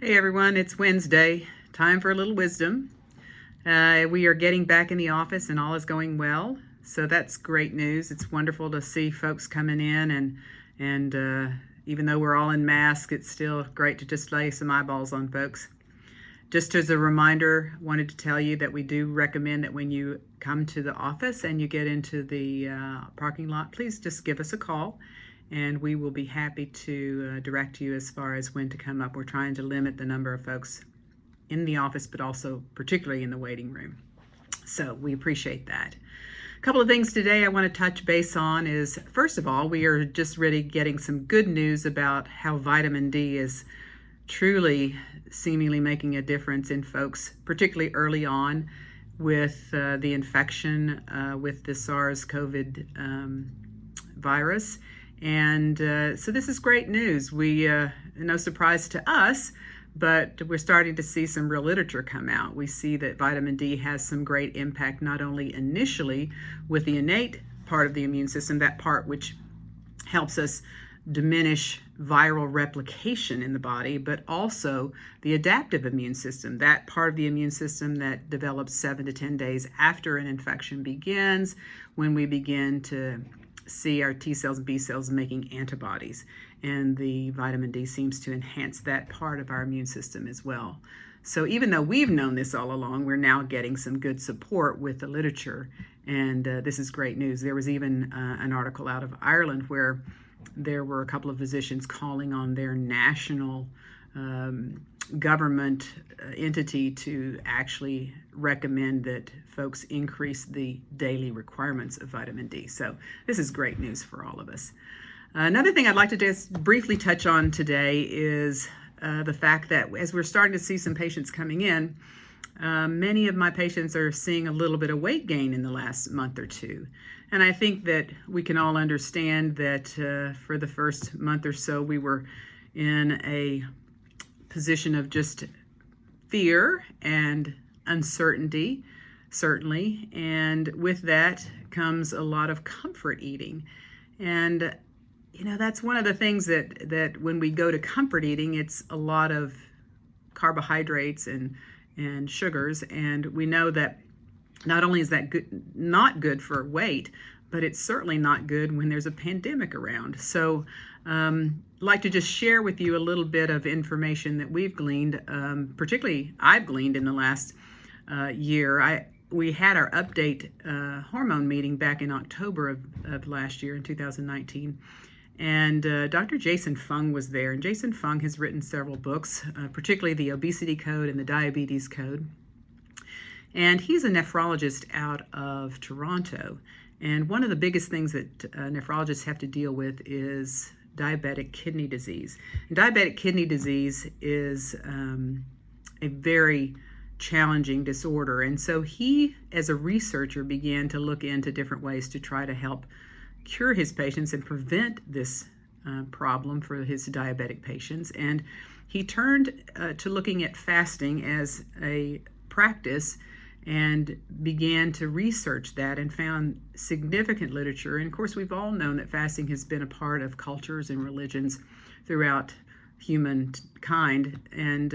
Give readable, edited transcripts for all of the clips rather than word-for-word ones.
Hey everyone, it's Wednesday. Time for a little wisdom. We are getting back in the office and all is going well. So that's great news. It's wonderful to see folks coming in and even though we're all in masks, it's still great to just lay some eyeballs on folks. Just as a reminder, wanted to tell you that we do recommend that when you come to the office and you get into the parking lot, please just give us a call and we will be happy to direct you as far as when to come up. We're trying to limit the number of folks in the office, but also particularly in the waiting room. So we appreciate that. A couple of things today I want to touch base on is, first of all, we are just really getting some good news about how vitamin D is truly seemingly making a difference in folks, particularly early on with the infection with the SARS-CoV virus. And so this is great news. No surprise to us, but we're starting to see some real literature come out. We see that vitamin D has some great impact, not only initially with the innate part of the immune system, that part which helps us diminish viral replication in the body, but also the adaptive immune system, that part of the immune system that develops 7 to 10 days after an infection begins, when we begin to see our T cells and B cells making antibodies. And the vitamin D seems to enhance that part of our immune system as well. So even though we've known this all along, we're now getting some good support with the literature. And this is great news. There was even an article out of Ireland where there were a couple of physicians calling on their national government entity to actually recommend that folks increase the daily requirements of vitamin D. So this is great news for all of us. Another thing I'd like to just briefly touch on today is the fact that as we're starting to see some patients coming in, many of my patients are seeing a little bit of weight gain in the last month or two. And I think that we can all understand that for the first month or so, we were in a position of just fear and uncertainty, certainly. And with that comes a lot of comfort eating. And, that's one of the things that when we go to comfort eating, it's a lot of carbohydrates and sugars. And we know that not only is that not good for weight, but it's certainly not good when there's a pandemic around. So I'd like to just share with you a little bit of information that we've gleaned, particularly I've gleaned in the last year. We had our update hormone meeting back in October of last year in 2019. And Dr. Jason Fung was there. And Jason Fung has written several books, particularly the Obesity Code and the Diabetes Code. And he's a nephrologist out of Toronto. And one of the biggest things that nephrologists have to deal with is diabetic kidney disease. And diabetic kidney disease is a very challenging disorder. And so he, as a researcher, began to look into different ways to try to help cure his patients and prevent this problem for his diabetic patients. And he turned to looking at fasting as a practice and began to research that and found significant literature. And of course, we've all known that fasting has been a part of cultures and religions throughout humankind. And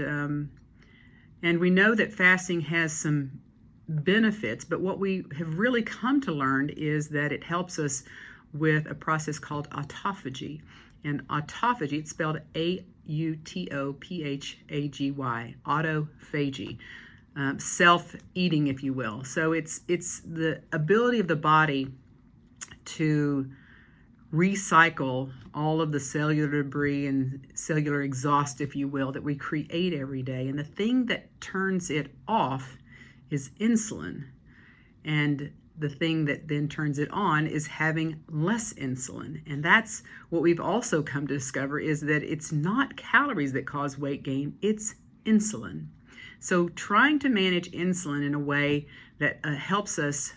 we know that fasting has some benefits, but what we have really come to learn is that it helps us with a process called autophagy. And autophagy, it's spelled A-U-T-O-P-H-A-G-Y, autophagy. Self-eating, if you will. So it's the ability of the body to recycle all of the cellular debris and cellular exhaust, if you will, that we create every day. And the thing that turns it off is insulin. And the thing that then turns it on is having less insulin. And that's what we've also come to discover, is that it's not calories that cause weight gain, it's insulin. So trying to manage insulin in a way that helps us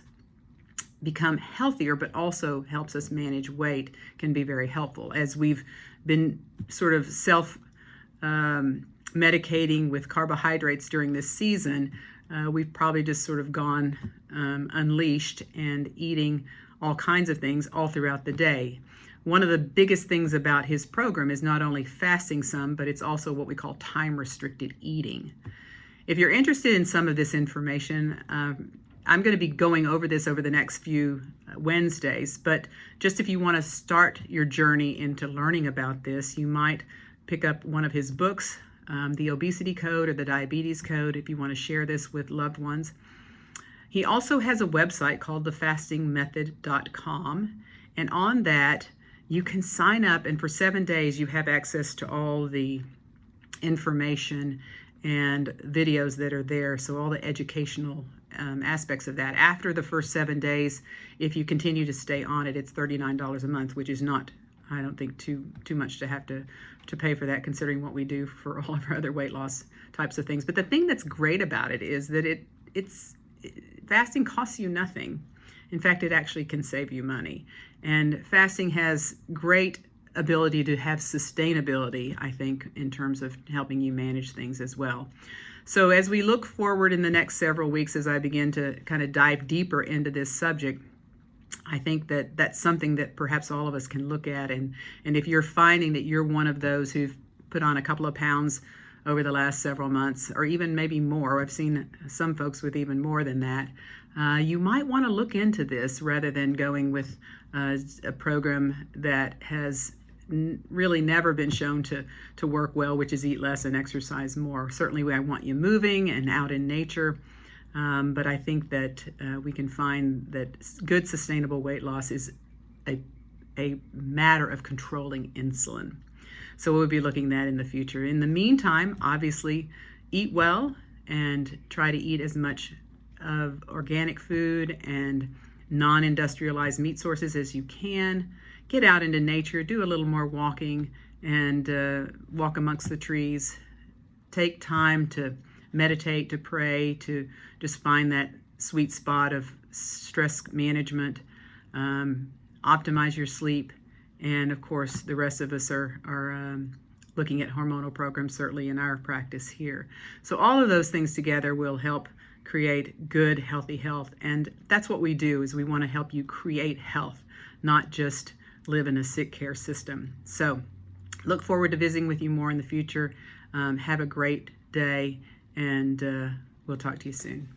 become healthier, but also helps us manage weight, can be very helpful. As we've been sort of self-medicating with carbohydrates during this season, we've probably just sort of gone unleashed and eating all kinds of things all throughout the day. one of the biggest things about his program is not only fasting some, but it's also what we call time-restricted eating. If you're interested in some of this information, I'm going to be going over this over the next few Wednesdays, but just if you want to start your journey into learning about this, you might pick up one of his books, The Obesity Code or The Diabetes Code, if you want to share this with loved ones. He also has a website called thefastingmethod.com, and on that you can sign up, and for 7 days you have access to all the information and videos that are there, so all the educational aspects of that. After the first 7 days, if you continue to stay on it, it's $39 a month, which is not, I don't think, too much to have to pay for that, considering what we do for all of our other weight loss types of things. But the thing that's great about it is that fasting costs you nothing. In fact, it actually can save you money. And fasting has great ability to have sustainability, I think, in terms of helping you manage things as well. So as we look forward in the next several weeks, as I begin to kind of dive deeper into this subject, I think that that's something that perhaps all of us can look at. And if you're finding that you're one of those who've put on a couple of pounds over the last several months, or even maybe more, I've seen some folks with even more than that, you might want to look into this rather than going with a program that has really never been shown to work well, which is eat less and exercise more. Certainly I want you moving and out in nature, but I think that we can find that good sustainable weight loss is a matter of controlling insulin. So we'll be looking at that in the future. In the meantime, obviously, eat well and try to eat as much of organic food and non-industrialized meat sources as you can. Get out into nature, do a little more walking, and walk amongst the trees. Take time to meditate, to pray, to just find that sweet spot of stress management. Optimize your sleep. And of course, the rest of us are looking at hormonal programs, certainly in our practice here. So all of those things together will help create good, healthy health. And that's what we do, is we want to help you create health, not just live in a sick care system. So look forward to visiting with you more in the future. Have a great day, and we'll talk to you soon.